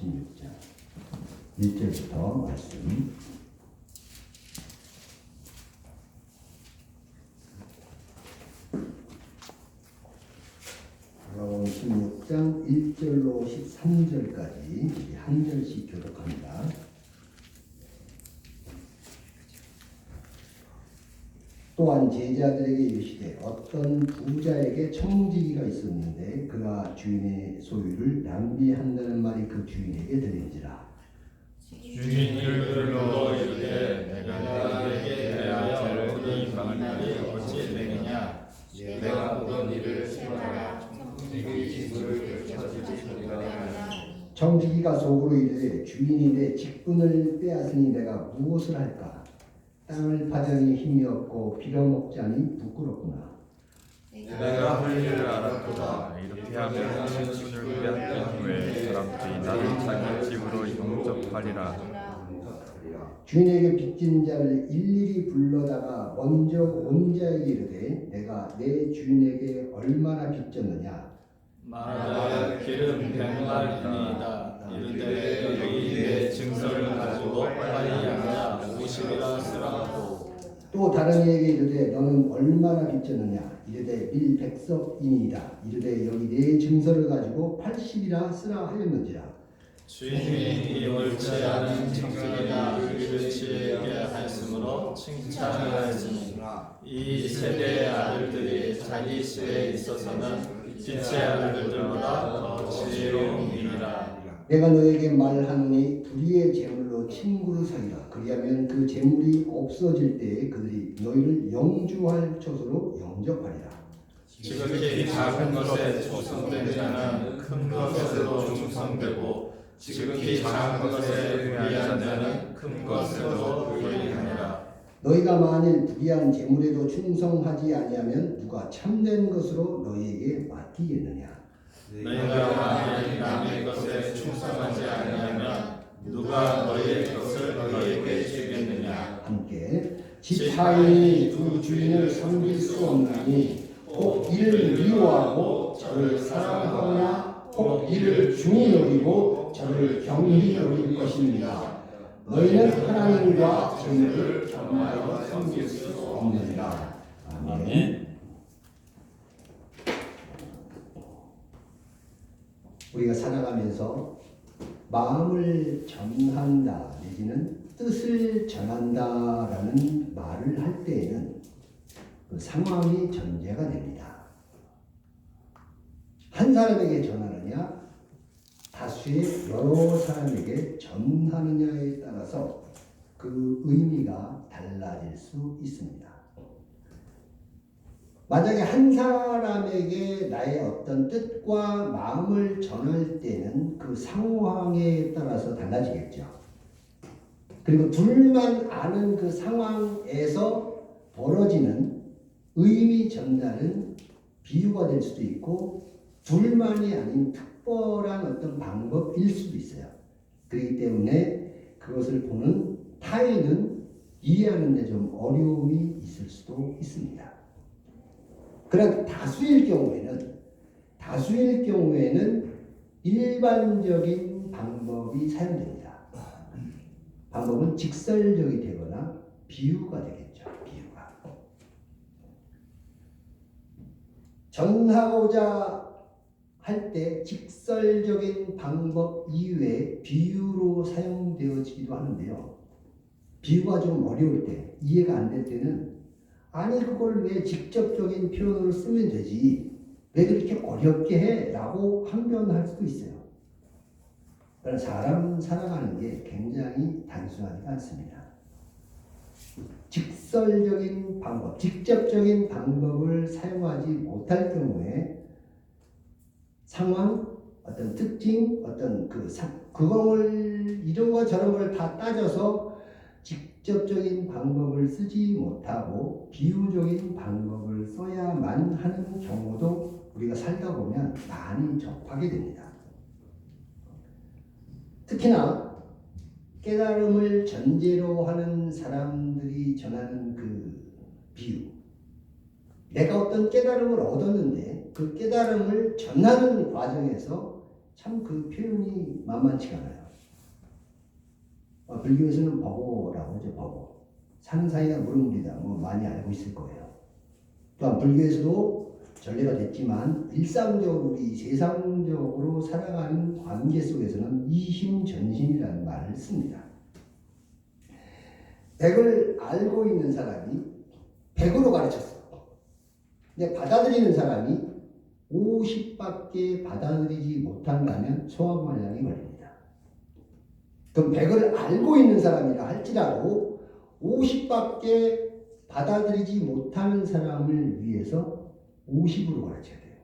16장 1절부터 말씀. 마가복음 16장 1절로 13절까지 한 절씩 교독합니다. 또한 제자들에게 이르시되 어떤 부자에게 청지기가 있었는데 그가 주인의 소유를 낭비한다는 말이 그 주인에게 들린지라. 주인이 불러 이르되 내가 네게 대하여 이 방을 어찌 내느냐. 내가 보던 일을 행하라. 청지기의 기술을 펼쳐주시리라. 청지기가 속으로 이르되 주인이 내 직분을 빼앗으니 내가 무엇을 할까? 땅을 파자니 힘이 없고 빌어먹자니 부끄럽구나. 내가 할 일을 알았도다. 이렇게 하면 직분을 빼앗긴 후에 사람들이 나를 자기 집으로 영접하리라. 주인에게 빚진 자를 일일이 불러다가 먼저 온 자에게 이르되 내가 내 주인에게 얼마나 빚졌느냐. 말하되 기름 100마리이다. 이르되 여기 내 증서를 가지고 빨리 앉아 50이라 쓰라고. 또 다른 이에게 이르되 너는 얼마나 빚졌느냐. 이르되 밀 100석이니이다. 이르되 여기 내 증서를 가지고 80이라 쓰라 하였는지라. 주인이 이 옳지 않은 청지기가 이르치에게 하였으므로 칭찬하였으니 이 세대의 아들들이 자기 시대에 있어서는 빛의 아들들보다 더 지혜로움이니라. 내가 너에게 말하노니 불의의 재물로 친구를 사귀라. 그리하면 그 재물이 없어질 때에 그들이 너희를 영주할 처소로 영접하리라. 지극히 작은 것에 충성된 자는 큰 것에도 충성되고 지극히 작은 것에 불의한 자는 큰 것에도 불의하니라. 너희가 만일 불의한 재물에도 충성하지 아니하면 누가 참된 것으로 너희에게 맡기겠느냐. 너희가 만일 남의 것에 충성하지 아니하면 누가 너희의 것을 너희에게 주겠느냐. 함께 지파인이 두 주인을 섬길 수 없나니 혹 이를 미워하고 저를 사랑하거나 혹 이를 중히 여기고 저를 경히 여길 것입니다. 너희는 하나님과 재물을 겸하여 섬길 수 없느니라. 아멘. 우리가 살아가면서 마음을 전한다 내지는 뜻을 전한다라는 말을 할 때에는 그 상황이 전제가 됩니다. 한 사람에게 전하느냐 다수의 여러 사람에게 전하느냐에 따라서 그 의미가 달라질 수 있습니다. 만약에 한 사람에게 나의 어떤 뜻과 마음을 전할 때는 그 상황에 따라서 달라지겠죠. 그리고 둘만 아는 그 상황에서 벌어지는 의미 전달은 비유가 될 수도 있고 둘만이 아닌 특별한 어떤 방법일 수도 있어요. 그렇기 때문에 그것을 보는 타인은 이해하는 데 좀 어려움이 있을 수도 있습니다. 그러나 다수일 경우에는 일반적인 방법이 사용됩니다. 방법은 직설적이 되거나 비유가 되겠죠. 비유가. 전하고자 할 때 직설적인 방법 이외에 비유로 사용되어지기도 하는데요. 비유가 좀 어려울 때, 이해가 안 될 때는 아니 그걸 왜 직접적인 표현으로 쓰면 되지 왜 그렇게 어렵게 해? 라고 항변할 수도 있어요. 그러나 사람 살아가는 게 굉장히 단순하지가 않습니다. 직설적인 방법, 직접적인 방법을 사용하지 못할 경우에 상황, 어떤 특징, 어떤 그걸 이런 거 저런 걸 다 따져서 직접적인 방법을 쓰지 못하고 비유적인 방법을 써야만 하는 경우도 우리가 살다 보면 많이 접하게 됩니다. 특히나 깨달음을 전제로 하는 사람들이 전하는 그 비유, 내가 어떤 깨달음을 얻었는데 그 깨달음을 전하는 과정에서 참 그 표현이 만만치가 않아요. 불교에서는 버거라고 하죠. 버거. 산 사이가 무릉무리다. 뭐 많이 알고 있을 거예요. 또한 불교에서도 전례가 됐지만 일상적으로 우리 세상적으로 살아가는 관계 속에서는 이심전심이라는 말을 씁니다. 100을 알고 있는 사람이 100으로 가르쳤어. 근데 받아들이는 사람이 50밖에 받아들이지 못한다면 소화말량이 걸립니다. 그럼 100을 알고 있는 사람이라 할지라도 50밖에 받아들이지 못하는 사람을 위해서 50으로 가르쳐야 돼요.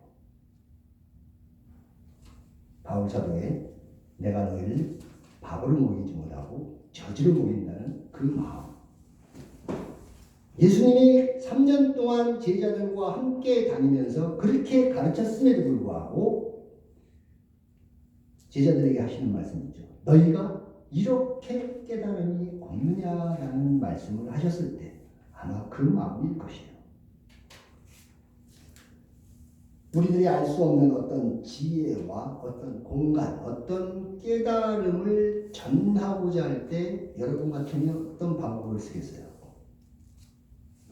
바울 사도의 내가 너희를 밥으로 먹이지 못하고 저주로 먹인다는 그 마음. 예수님이 3년 동안 제자들과 함께 다니면서 그렇게 가르쳤음에도 불구하고 제자들에게 하시는 말씀이죠. 너희가 이렇게 깨달음이 없느냐라는 말씀을 하셨을 때 아마 그 마음일 것이에요. 우리들이 알 수 없는 어떤 지혜와 어떤 공간, 어떤 깨달음을 전하고자 할 때 여러분 같으면 어떤 방법을 쓰겠어요?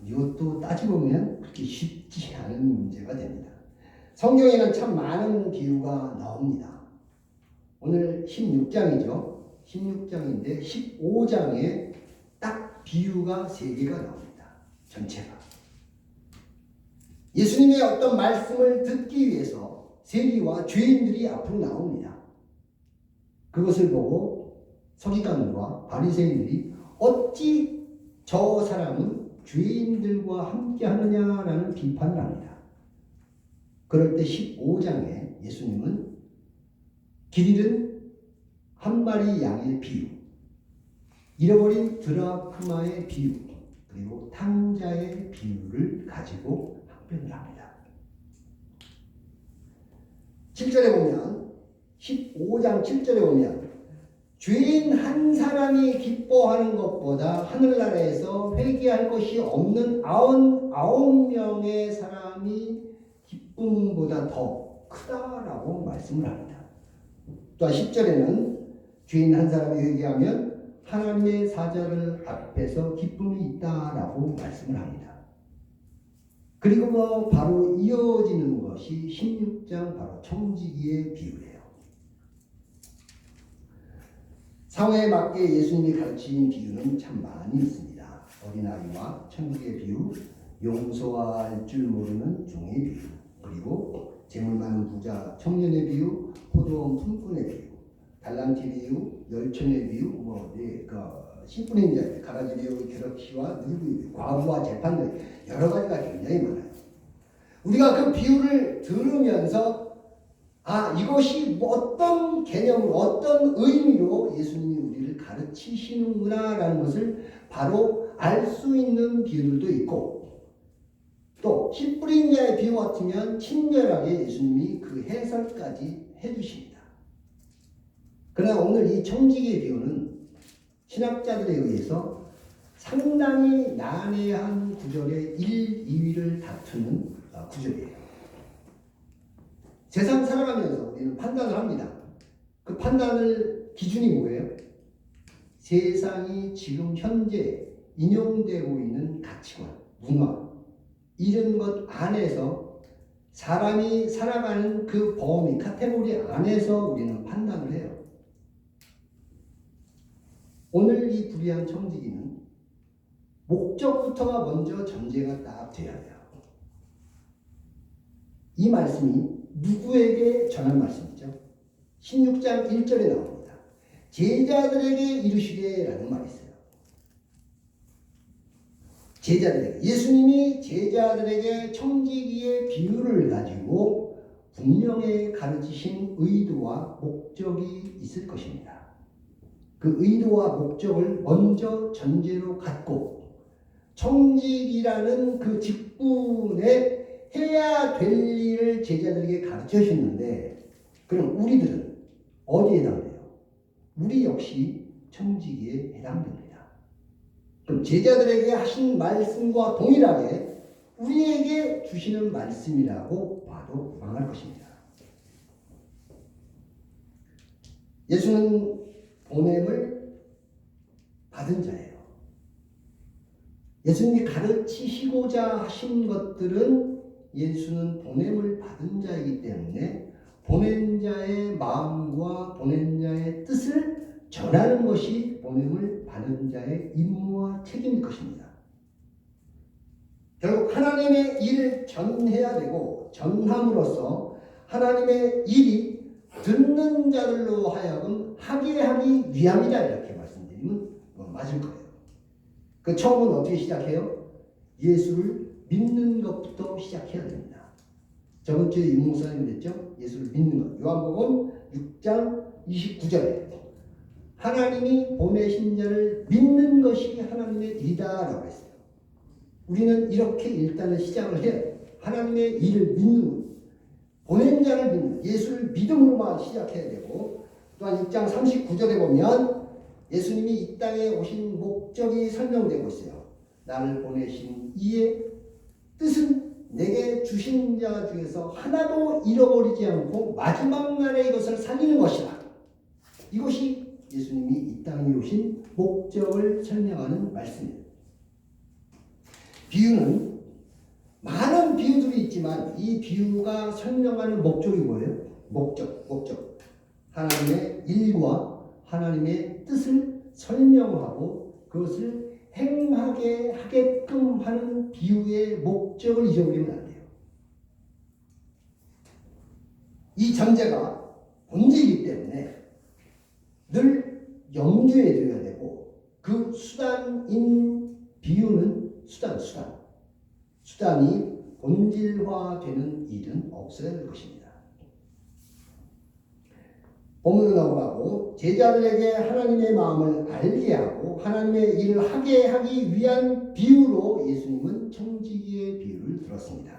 이것도 따지보면 그렇게 쉽지 않은 문제가 됩니다. 성경에는 참 많은 비유가 나옵니다. 오늘 16장이죠. 16장인데 15장에 딱 비유가 3개가 나옵니다. 전체가. 예수님의 어떤 말씀을 듣기 위해서 세리와 죄인들이 앞으로 나옵니다. 그것을 보고 서기관과 바리새인들이 어찌 저 사람은 죄인들과 함께 하느냐라는 비판을 합니다. 그럴 때 15장에 예수님은 길 잃은 한 마리 양의 비유, 잃어버린 드라크마의 비유, 그리고 탕자의 비유를 가지고 항변을 합니다. 7절에 보면 15장 7절에 보면 죄인 한 사람이 기뻐하는 것보다 하늘나라에서 회개할 것이 없는 99명의 사람이 기쁨보다 더 크다라고 말씀을 합니다. 또한 10절에는 죄인 한 사람이 회개하면 하나님의 사자를 앞에서 기쁨이 있다라고 말씀을 합니다. 그리고 바로 이어지는 것이 16장 바로 청지기의 비유예요. 상황에 맞게 예수님이 가르친 비유는 참 많이 있습니다. 어린아이와 천국의 비유, 용서할 줄 모르는 종의 비유, 그리고 재물 많은 부자 청년의 비유, 포도원 품꾼의 비유, 달란트 비유, 열천의 비유, 신분의 자의 가라지 비유, 괴롭히와 누구의 비유, 과부와 재판들, 여러 가지가 굉장히 많아요. 우리가 그 비유를 들으면서 이것이 어떤 개념으로 어떤 의미로 예수님이 우리를 가르치시는구나라는 것을 바로 알 수 있는 비유들도 있고, 또 씨 뿌린 자의 비유 같으면 친절하게 예수님이 그 해설까지 해주십니다. 그러나 오늘 이 청지기의 비유는 신학자들에 의해서 상당히 난해한 구절의 1, 2위를 다투는 구절이에요. 세상 살아가면서 우리는 판단을 합니다. 그 판단을 기준이 뭐예요? 세상이 지금 현재 인용되고 있는 가치관, 문화, 이런 것 안에서 사람이 살아가는 그 범위, 카테고리 안에서 우리는 판단을 해요. 오늘 이 불의한 청지기는 목적부터가 먼저 전제가 딱 돼야 돼요. 이 말씀이 누구에게 전한 말씀이죠? 16장 1절에 나옵니다. 제자들에게 이르시되 라는 말이 있어요. 제자들에게, 예수님이 제자들에게 청지기의 비유를 가지고 분명히 가르치신 의도와 목적이 있을 것입니다. 그 의도와 목적을 먼저 전제로 갖고 청지기라는 그 직분에 해야 될 일을 제자들에게 가르쳐 주셨는데, 그럼 우리들은 어디에 해당돼요? 우리 역시 청지기에 해당됩니다. 그럼 제자들에게 하신 말씀과 동일하게 우리에게 주시는 말씀이라고 봐도 무방할 것입니다. 예수는 보냄을 받은 자예요. 예수님이 가르치시고자 하신 것들은 예수는 보냄을 받은 자이기 때문에 보낸 자의 마음과 보낸 자의 뜻을 전하는 것이 보냄을 받은 자의 임무와 책임일 것입니다. 결국 하나님의 일을 전해야 되고 전함으로써 하나님의 일이 듣는 자들로 하여금 하게 하기 위함이다 이렇게 말씀드리면 맞을 거예요. 그 처음은 어떻게 시작해요? 예수를 믿는 것부터 시작해야 됩니다. 저번 주에 임 목사님이 그랬죠? 예수를 믿는 것. 요한복음 6장 29절에 하나님이 보내신 자를 믿는 것이 하나님의 일이다라고 했어요. 우리는 이렇게 일단은 시작을 해요. 하나님의 일을 믿는 것. 보낸 자를 믿는 예수를 믿음으로만 시작해야 되고 또한 6장 39절에 보면 예수님이 이 땅에 오신 목적이 설명되고 있어요. 나를 보내신 이의 뜻은 내게 주신 자 중에서 하나도 잃어버리지 않고 마지막 날에 이것을 살리는 것이다. 이것이 예수님이 이 땅에 오신 목적을 설명하는 말씀입니다. 비유는 많은 비유들이 있지만 이 비유가 설명하는 목적이 뭐예요? 목적. 하나님의 일과 하나님의 뜻을 설명하고 그것을 행하게 하게끔 하는 비유의 목적을 잊어버리면 안 돼요. 이 전제가 본질이기 때문에 늘 염두에 둬야 되고 그 수단인 비유는 수단이 본질화되는 일은 없어야 될 것입니다. 본문으로 넘어가고 제자들에게 하나님의 마음을 알게 하고 하나님의 일을 하게 하기 위한 비유로 예수님은 청지기의 비유를 들었습니다.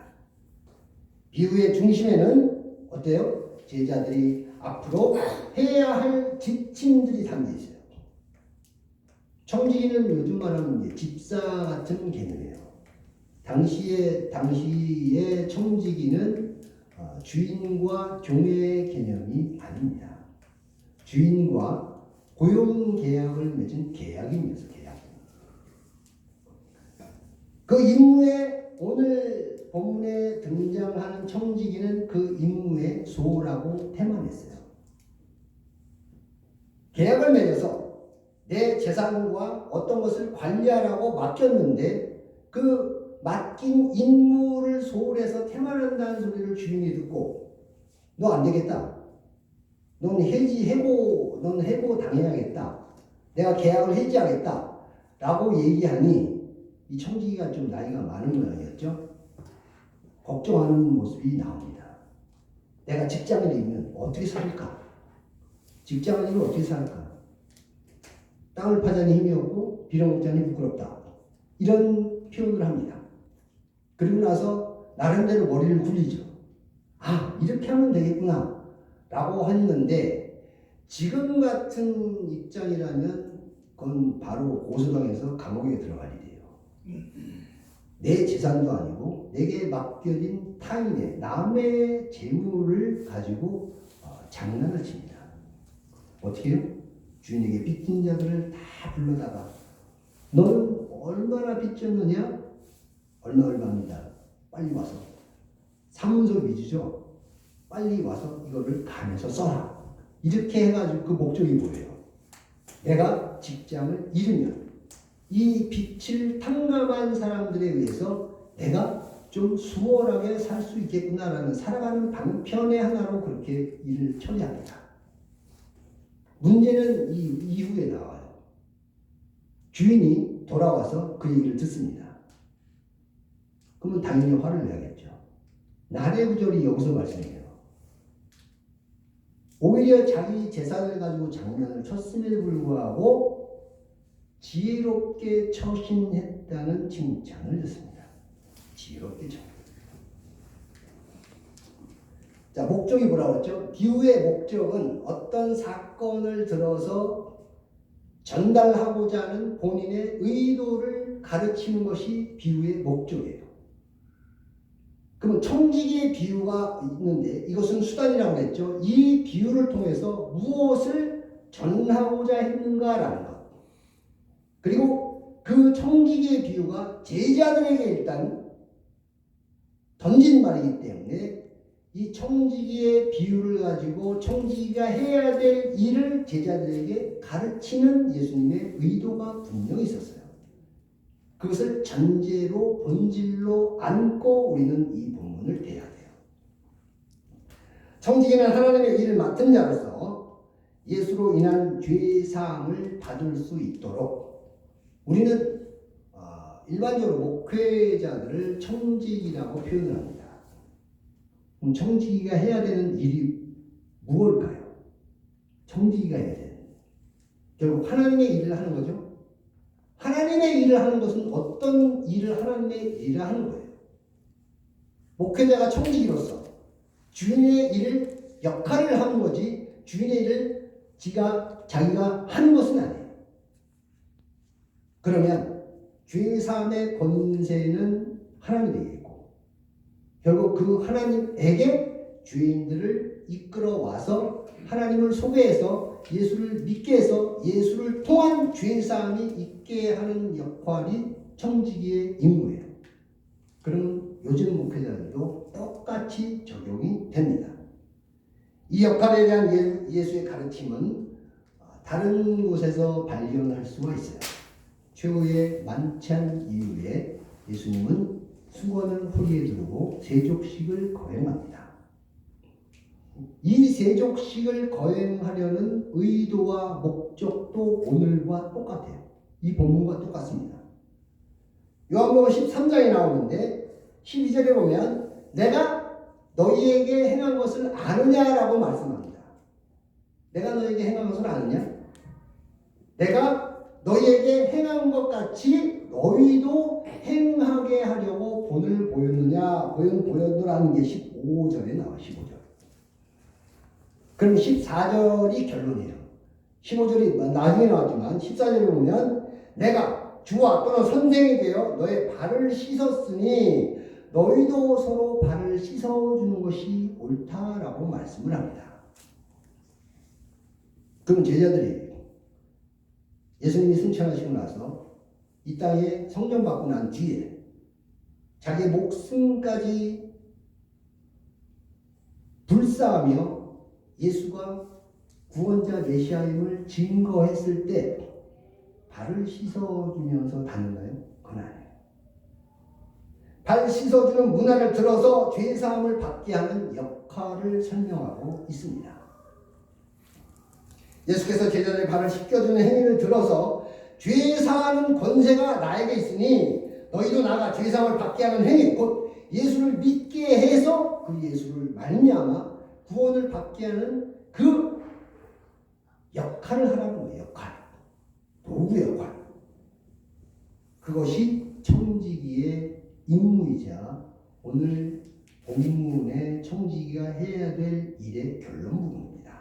비유의 중심에는 어때요? 제자들이 앞으로 해야 할 지침들이 담겨 있어요. 청지기는 요즘 말하는 집사 같은 개념이에요. 당시의 청지기는 주인과 종의 개념이 아닙니다. 주인과 고용 계약을 맺은 계약입니다. 계약. 그 임무에 오늘 본문에 등장하는 청지기는 그 임무의 소라고 태만했어요. 계약을 맺어서 내 재산과 어떤 것을 관리하라고 맡겼는데 그 맡긴 임무를 소홀해서 태만한다는 소리를 주인이 듣고 너 안 되겠다. 넌 해고 당해야겠다. 내가 계약을 해지하겠다. 라고 얘기하니 이 청지기가 좀 나이가 많은 모양이었죠. 걱정하는 모습이 나옵니다. 내가 직장을 잃으면 어떻게 살까? 직장을 잃으면 어떻게 살까? 땅을 파자니 힘이 없고 빌어먹자니 부끄럽다. 이런 표현을 합니다. 그리고 나서 나름대로 머리를 굴리죠. 아, 이렇게 하면 되겠구나. 라고 했는데 지금 같은 입장이라면 그건 바로 고소당해서 감옥에 들어갈 일이에요. 내 재산도 아니고 내게 맡겨진 타인의 남의 재물을 가지고 장난을 칩니다. 어떻게 해요? 주인에게 빚진 자들을 다 불러다가 너는 얼마나 빚졌느냐? 얼마입니다. 빨리 와서. 사문서 위주죠. 빨리 와서 이거를 간에서 써라. 이렇게 해가지고 그 목적이 뭐예요? 내가 직장을 잃으면 이 빚을 탕감한 사람들에 의해서 내가 좀 수월하게 살 수 있겠구나라는 살아가는 방편의 하나로 그렇게 일을 처리합니다. 문제는 이 이후에 나와요. 주인이 돌아와서 그 얘기를 듣습니다. 그러면 당연히 화를 내야겠죠. 나레구절이 여기서 말씀해요. 오히려 자기 재산을 가지고 장난을 쳤음에도 불구하고 지혜롭게 처신했다는 칭찬을 듣습니다. 지혜롭게 처신. 자, 목적이 뭐라고 했죠? 비유의 목적은 어떤 사건을 들어서 전달하고자 하는 본인의 의도를 가르치는 것이 비유의 목적이에요. 그러면 청지기의 비유가 있는데 이것은 수단이라고 했죠. 이 비유를 통해서 무엇을 전하고자 했는가라는 것. 그리고 그 청지기의 비유가 제자들에게 일단 던진 말이기 때문에 이 청지기의 비유를 가지고 청지기가 해야 될 일을 제자들에게 가르치는 예수님의 의도가 분명히 있었어요. 그것을 전제로 본질로 안고 우리는 이 본문을 대해야 돼요. 청지기는 하나님의 일을 맡은 자로서 예수로 인한 죄 사함을 받을 수 있도록 우리는 일반적으로 목회자들을 청지기라고 표현을 합니다. 그럼 청지기가 해야 되는 일이 무엇일까요? 청지기가 해야 되는 결국 하나님의 일을 하는 거죠. 하나님의 일을 하는 것은 어떤 일을 하나님의 일을 하는 거예요. 목회자가 청지기로서 주인의 일을 역할을 하는 거지 주인의 일을 자기가 하는 것은 아니에요. 그러면 죄 사함의 권세는 하나님에게 있고 결국 그 하나님에게 죄인들을 이끌어 와서 하나님을 소개해서 예수를 믿게 해서 예수를 통한 죄 사함이 있게 하는 역할이 청지기의 임무예요. 그럼 요즘 목회자들도 똑같이 적용이 됩니다. 이 역할에 대한 예수의 가르침은 다른 곳에서 발견할 수가 있어요. 최후의 만찬 이후에 예수님은 수건을 허리에 두르고 세족식을 거행합니다. 이 세족식을 거행하려는 의도와 목적도 오늘과 똑같아요. 이 본문과 똑같습니다. 요한복음 13장에 나오는데 12절에 보면 내가 너희에게 행한 것을 아느냐라고 말씀합니다. 내가 너희에게 행한 것을 아느냐? 내가 너희에게 행한 것 같이 너희도 행하게 하려고 본을 보였느냐? 보였느라는 게 15절에 나와 15절. 그럼 14절이 결론이에요. 15절이 나중에 나왔지만 14절에 보면 내가 주와 또는 선생이 되어 너의 발을 씻었으니 너희도 서로 발을 씻어주는 것이 옳다라고 말씀을 합니다. 그럼 제자들이 예수님이 승천하시고 나서 이 땅에 성전받고 난 뒤에 자기 목숨까지 불사하며 예수가 구원자 메시아임을 증거했을 때 발을 씻어주면서 다녔나요? 그건 아니에요. 발 씻어주는 문화를 들어서 죄사함을 받게 하는 역할을 설명하고 있습니다. 예수께서 제자들의 발을 씻겨주는 행위를 들어서 죄사하는 권세가 나에게 있으니 너희도 나가 죄사함을 받게 하는 행위 곧 예수를 믿게 해서 그 예수를 말미암아 구원을 받게 하는 그 역할을 하라는 거예요. 역할. 도구 역할. 그것이 청지기의 임무이자 오늘 본문의 청지기가 해야 될 일의 결론 부분입니다.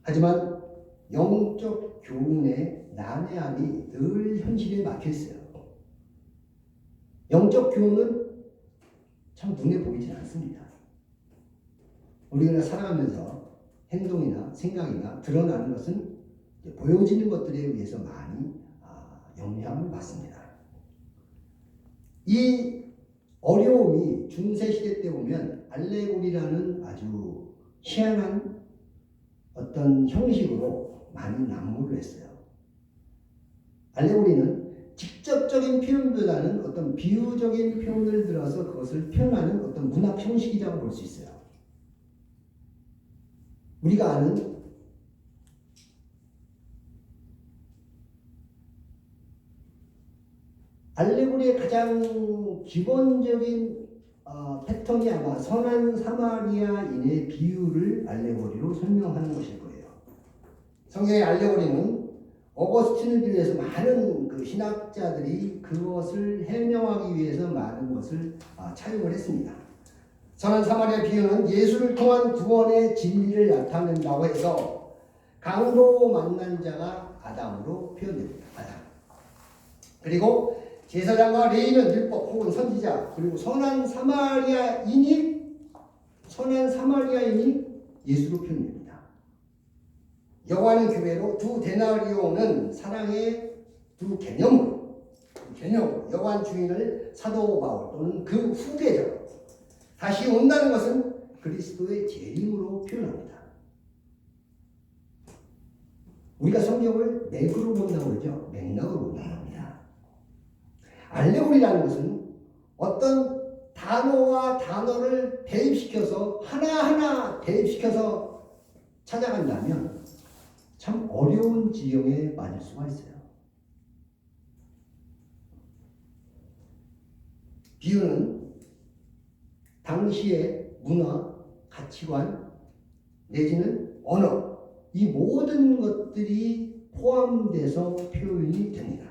하지만 영적 교훈의 난해함이 늘 현실에 막혀 있어요. 영적 교훈은 참 눈에 보이지 않습니다. 우리가 살아가면서 행동이나 생각이나 드러나는 것은 보여지는 것들에 의해서 많이 영향을 받습니다. 이 어려움이 중세시대 때 보면 알레고리라는 아주 희한한 어떤 형식으로 많이 난무를 했어요. 알레고리는 직접적인 표현보다는 어떤 비유적인 표현을 들어서 그것을 표현하는 어떤 문학 형식이라고 볼 수 있어요. 우리가 아는 알레고리의 가장 기본적인 패턴이 아마 선한 사마리아인의 비유를 알레고리로 설명하는 것일 거예요. 성경의 알레고리는 어거스틴을 비롯해서 많은 그 신학자들이 그것을 해명하기 위해서 많은 것을 차용을 했습니다. 선한 사마리아 비유는 예수를 통한 구원의 진리를 나타낸다고 해서 강도 만난 자가 아담으로 표현됩니다. 아담. 그리고 제사장과 레위는 율법 혹은 선지자, 그리고 선한 사마리아인이 예수로 표현됩니다. 여호와는 교회로 두 데나리오는 사랑의 두 개념으로 여호와 주인을 사도 바울 또는 그 후계자로 다시 온다는 것은 그리스도의 재림으로 표현합니다. 우리가 성경을 맥으로 본다고 그러죠. 맥락으로 본다고 합니다. 알레고리라는 것은 어떤 단어와 단어를 대입시켜서 하나하나 대입시켜서 찾아간다면 참 어려운 지형에 맞을 수가 있어요. 비유는 당시의 문화, 가치관, 내지는 언어, 이 모든 것들이 포함돼서 표현이 됩니다.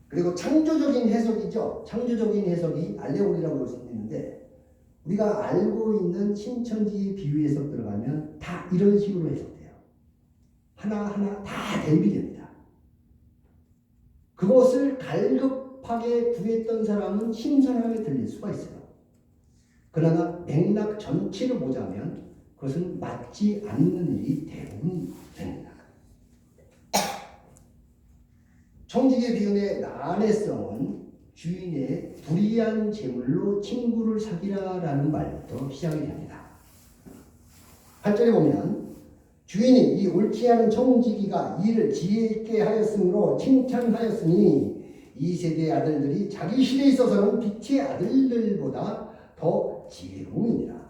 그리고 창조적인 해석이죠. 창조적인 해석이 알레고리라고 볼 수 있는데 우리가 알고 있는 신천지 비유 해석 들어가면 다 이런 식으로 해석돼요. 하나하나 다 대입이 됩니다. 그것을 갈급하게 구했던 사람은 신선하게 들릴 수가 있어요. 그러나 맥락 전체를 보자면 그것은 맞지 않는 일이 대부분 됩니다. 청지기 비유의 난해성은 주인의 불의한 재물로 친구를 사귀라라는 말부터 시작이 됩니다. 8절에 보면 주인이 이 옳지 않은 청지기가 이를 지혜 있게 하였으므로 칭찬하였으니 이 세대의 아들들이 자기 시대에 있어서는 빛의 아들들보다 더 지혜로우니라.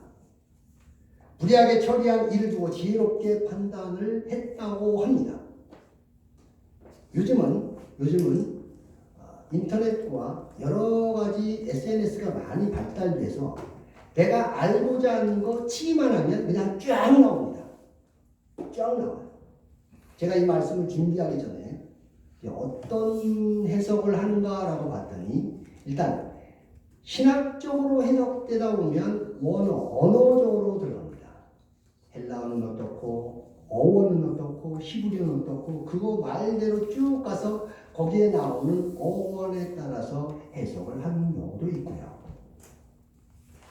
불의하게 처리한 일을 두고 지혜롭게 판단을 했다고 합니다. 요즘은 인터넷과 여러 가지 SNS가 많이 발달돼서 내가 알고자 하는 거 치기만 하면 그냥 쫙 나옵니다. 쫙 나와요. 제가 이 말씀을 준비하기 전에 어떤 해석을 하는가라고 봤더니 일단 신학적으로 해석되다 보면 언어적으로 들어갑니다. 헬라어는 어떻고 어원은 어떻고 히브리어는 어떻고 그거 말대로 쭉 가서 거기에 나오는 어원에 따라서 해석을 하는 경우도 있고요.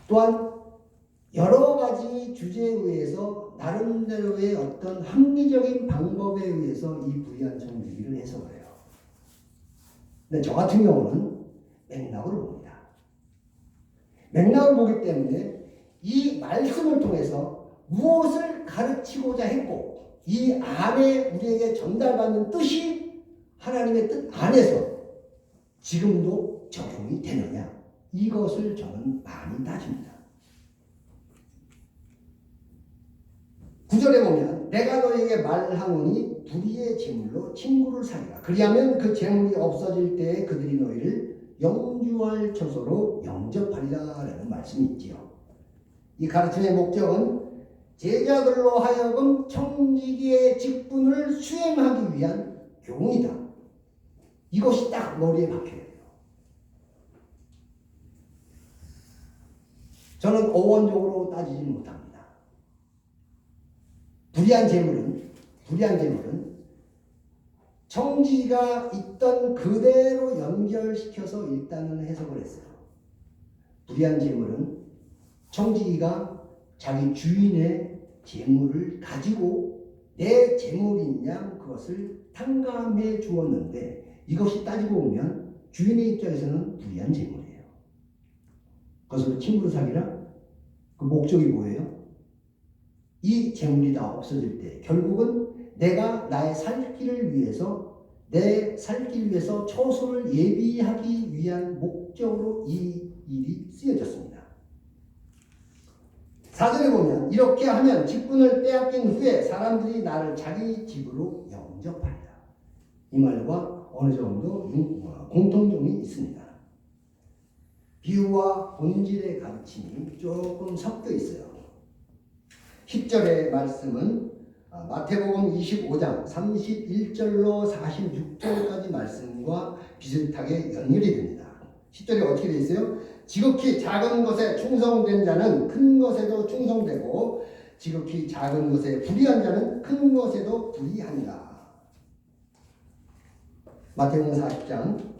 또한 여러 가지 주제에 의해서 나름대로의 어떤 합리적인 방법에 의해서 이 불의한 청지기를 해석을 해요. 근데 저 같은 경우는 맥락을 봅니다. 맥락을 보기 때문에 이 말씀을 통해서 무엇을 가르치고자 했고 이 안에 우리에게 전달받는 뜻이 하나님의 뜻 안에서 지금도 적용이 되느냐 이것을 저는 많이 따집니다. 9절에 보면 내가 너에게 말하노니 불의의 재물로 친구를 사리라. 그리하면 그 재물이 없어질 때에 그들이 너희를 영주할 처소로 영접하리라라는 말씀이 있지요. 이 가르침의 목적은 제자들로 하여금 청지기의 직분을 수행하기 위한 교훈이다. 이것이 딱 머리에 박혀야 돼요. 저는 어원적으로 따지지 못합니다. 불의한 재물은 청지기가 있던 그대로 연결시켜서 일단은 해석을 했어요. 불의한 재물은 청지기가 자기 주인의 재물을 가지고 내 재물인 양 그것을 탕감해 주었는데 이것이 따지고 보면 주인의 입장에서는 불의한 재물이에요. 그것을 친구로 사귀라? 그 목적이 뭐예요? 이 재물이 다 없어질 때 결국은 내가 나의 살 길을 위해서 처소를 예비하기 위한 목적으로 이 일이 쓰여졌습니다. 4절에 보면 이렇게 하면 직분을 빼앗긴 후에 사람들이 나를 자기 집으로 영접하리라. 이 말과 어느 정도 공통점이 있습니다. 비유와 본질의 가르침이 조금 섞여 있어요. 10절의 말씀은 마태복음 25장 31절로 46절까지 말씀과 비슷하게 연결이 됩니다. 10절에 어떻게 되어 있어요? 지극히 작은 것에 충성된 자는 큰 것에도 충성되고 지극히 작은 것에 불의한 자는 큰 것에도 불의하니라. 마태복음 40장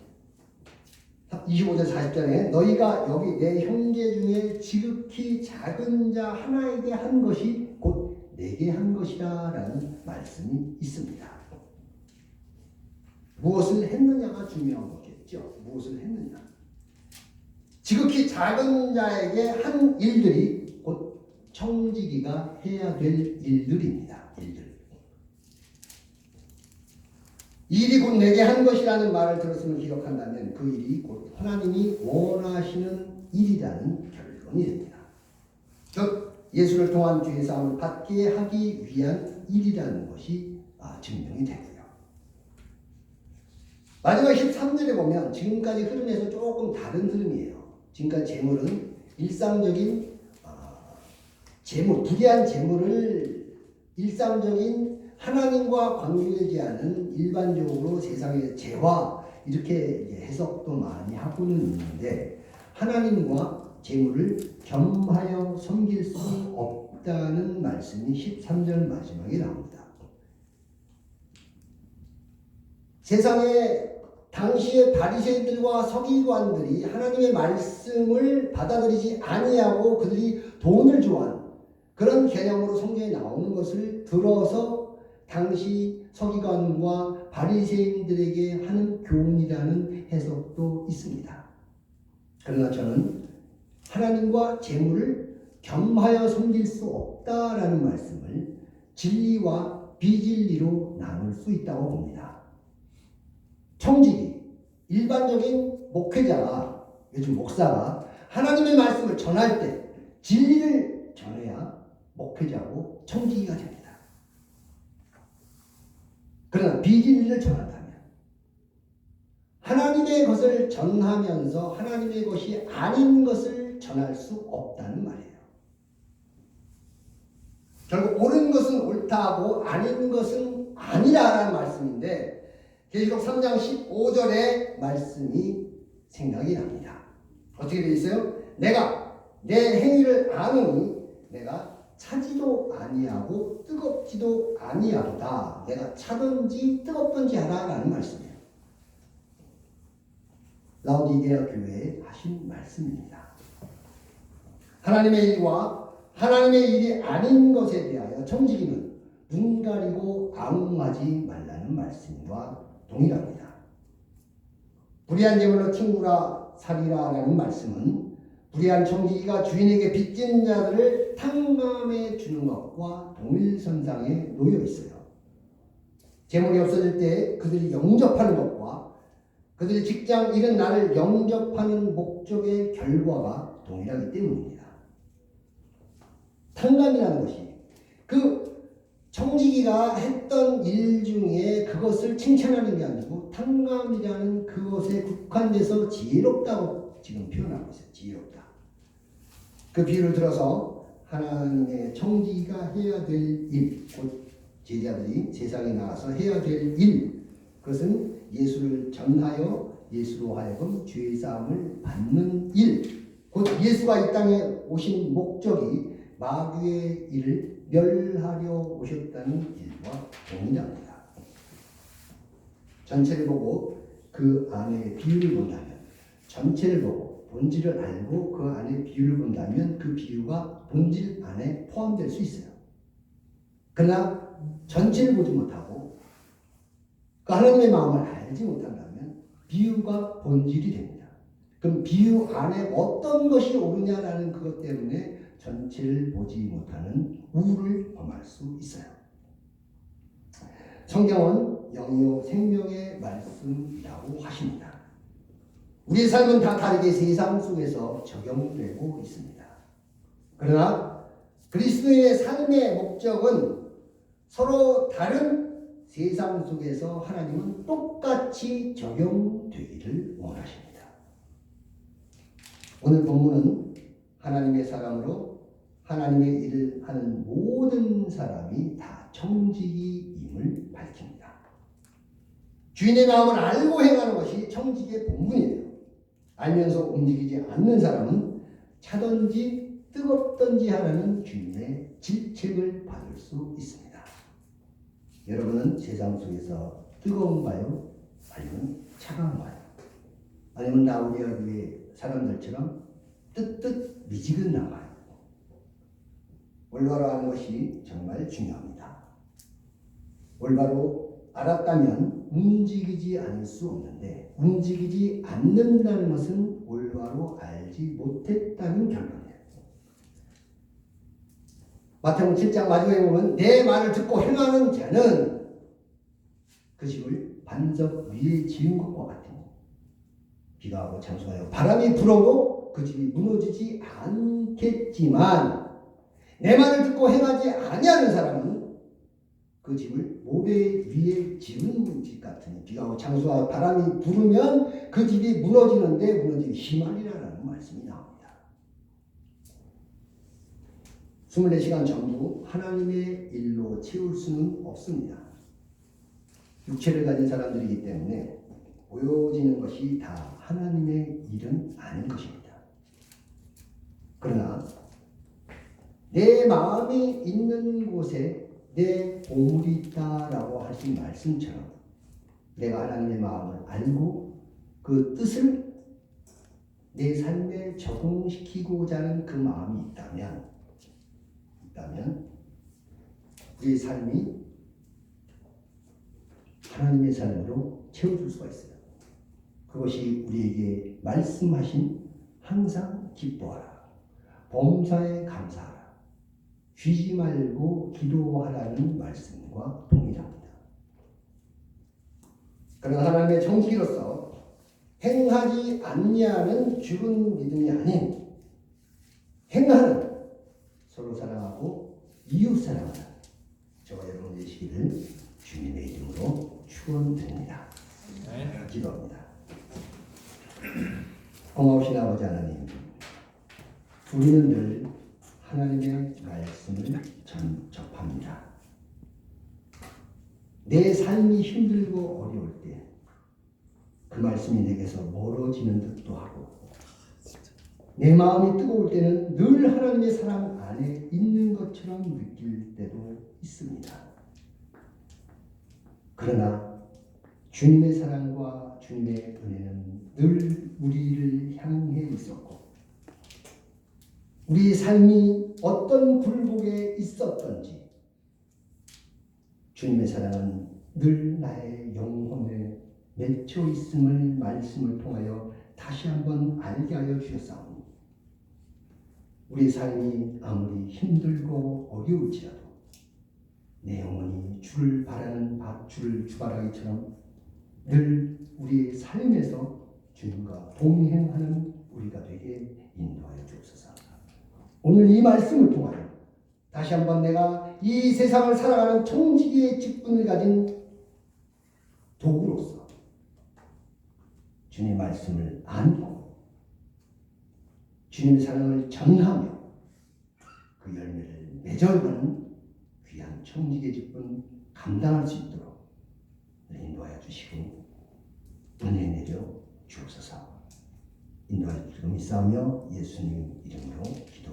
25절 40절에 너희가 여기 내 형제 중에 지극히 작은 자 하나에게 한 것이 곧 내게 한 것이다 라는 말씀이 있습니다. 무엇을 했느냐가 중요한 거겠죠. 무엇을 했느냐. 지극히 작은 자에게 한 일들이 곧 청지기가 해야 될 일들입니다. 일이 곧 내게 한 것이라는 말을 들었음을 기억한다면 그 일이 곧 하나님이 원하시는 일이라는 결론이 됩니다. 즉 예수를 통한 주의 사함을 받게 하기 위한 일이라는 것이 증명이 되고요. 마지막 13절에 보면 지금까지 흐름에서 조금 다른 흐름이에요. 지금까지 재물은 일상적인 재물, 불의한 재물을 일상적인 하나님과 관계되지 않은 일반적으로 세상의 재화 이렇게 해석도 많이 하고는 있는데 하나님과 재물을 겸하여 섬길 수 없다는 말씀이 13절 마지막에 나옵니다. 세상에 당시의 바리새인들과 서기관들이 하나님의 말씀을 받아들이지 아니하고 그들이 돈을 좋아하는 그런 개념으로 성경에 나오는 것을 들어서 당시 서기관과 바리새인들에게 하는 교훈이라는 해석도 있습니다. 그러나 저는 하나님과 재물을 겸하여 섬길 수 없다라는 말씀을 진리와 비진리로 나눌 수 있다고 봅니다. 청지기, 일반적인 목회자가, 요즘 목사가 하나님의 말씀을 전할 때 진리를 전해야 목회자고 청지기가 됩니다. 그러나 비진리를 전한다면 하나님의 것을 전하면서 하나님의 것이 아닌 것을 전할 수 없다는 말이에요. 결국 옳은 것은 옳다고 아닌 것은 아니라라는 말씀인데 계시록 3장 15절의 말씀이 생각이 납니다. 어떻게 되어 있어요? 내가 내 행위를 아노니 내가 차지도 아니하고 뜨겁지도 아니하도다. 내가 차든지 뜨겁든지 하라라는 말씀이에요. 라오디게아 교회에 하신 말씀입니다. 하나님의 일과 하나님의 일이 아닌 것에 대하여 청지기는 눈 가리고 앙하지 말라는 말씀과 동일합니다. 불의한 재물로 팅구라 살이라라는 말씀은 불의한 청지기가 주인에게 빚진 자들을 탕감해 주는 것과 동일선상에 놓여 있어요. 재물이 없어질 때 그들이 영접하는 것과 그들이 직장 잃은 나를 영접하는 목적의 결과가 동일하기 때문입니다. 탕감이라는 것이 그 청지기가 했던 일 중에 그것을 칭찬하는 게 아니고 탕감이라는 그것에 국한돼서 지혜롭다고 지금 표현하고 있어요. 지혜롭다. 그 비유를 들어서 하나님의 청지기가 해야 될 일, 곧 제자들이 세상에 나가서 해야 될 일, 그것은 예수를 전하여 예수로 하여금 죄의 사함을 받는 일, 곧 예수가 이 땅에 오신 목적이 마귀의 일을 멸하려 오셨다는 일과 동일합니다. 전체를 보고 그 안에 비유를 본다면, 전체를 보고 본질을 알고 그 안에 비유를 본다면 그 비유가 본질 안에 포함될 수 있어요. 그러나 전체를 보지 못하고 그 하나님의 마음을 알지 못한다면 비유가 본질이 됩니다. 그럼 비유 안에 어떤 것이 옳으냐라는 그것 때문에 전체를 보지 못하는 우를 범할 수 있어요. 성경은 영이요 생명의 말씀이라고 하십니다. 우리의 삶은 다 다르게 세상 속에서 적용되고 있습니다. 그러나 그리스도의 삶의 목적은 서로 다른 세상 속에서 하나님은 똑같이 적용되기를 원하십니다. 오늘 본문은 하나님의 사람으로 하나님의 일을 하는 모든 사람이 다 청지기임을 밝힙니다. 주인의 마음을 알고 행하는 것이 청지기의 본분이에요. 알면서 움직이지 않는 사람은 차든지 뜨겁든지 하라는 주인의 질책을 받을 수 있습니다. 여러분은 세상 속에서 뜨거운가요? 아니면 차가운 말, 아니면 라우디아교회 사람들처럼 뜨뜻 미지근한 말. 올바로 하는 것이 정말 중요합니다. 올바로 알았다면 움직이지 않을 수 없는데 움직이지 않는다는 것은 올바로 알지 못했다는 결론이에요. 마태복음 7장 마지막에 보면 내 말을 듣고 행하는 자는 그 집을 반석 위에 지은 것과 같으니 비가 오고 장수하여 바람이 불어도 그 집이 무너지지 않겠지만 내 말을 듣고 행하지 아니하는 사람은 그 집을 모래 위에 지은 집 같으니 비가 오고 장수하여 바람이 불으면 그 집이 무너지는데 무너지기 심하리라는 말씀이 나옵니다. 24시간 전부 하나님의 일로 채울 수는 없습니다. 육체를 가진 사람들이기 때문에 보여지는 것이 다 하나님의 일은 아닌 것입니다. 그러나 내 마음이 있는 곳에 내 보물이 있다라고 하신 말씀처럼 내가 하나님의 마음을 알고 그 뜻을 내 삶에 적응시키고자 하는 그 마음이 있다면 우리의 삶이 하나님의 삶으로 채워줄 수가 있어요. 그것이 우리에게 말씀하신 항상 기뻐하라, 범사에 감사하라, 쉬지 말고 기도하라는 말씀과 동일합니다. 그러나 하나님의 정직이로서 행하지 않냐는 죽은 믿음이 아닌 행하는 서로 사랑하고 이웃 사랑하는 저와 여러분 되시기를 주님의 이름으로 축원드립니다. 기도합니다. 고마우신 아버지 하나님, 우리는 늘 하나님의 말씀을 접합니다. 내 삶이 힘들고 어려울 때 그 말씀이 내게서 멀어지는 듯도 하고 내 마음이 뜨거울 때는 늘 하나님의 사랑 안에 있는 것처럼 느낄 때도 있습니다. 그러나 주님의 사랑과 주님의 은혜는 늘 우리를 향해 있었고 우리의 삶이 어떤 굴곡에 있었던지 주님의 사랑은 늘 나의 영혼에 맺혀 있음을 말씀을 통하여 다시 한번 알게 하여 주셨사오니 우리 삶이 아무리 힘들고 어려울지라도 내 영혼이 주를 바라는 밧줄 주바라기처럼 늘 우리의 삶에서 주님과 동행하는 우리가 되게 인도하여 주옵소서. 오늘 이 말씀을 통하여 다시 한번 내가 이 세상을 살아가는 청지기의 직분을 가진 도구로서 주님의 말씀을 안고 주님의 사랑을 전하며 그 열매를 맺어가는 귀한 청지기의 직분 감당할 수 있도록 인도하여 주시고 은혜 내려 주옵소서. 인도하여 주시고 믿사오며 예수님 이름으로 기도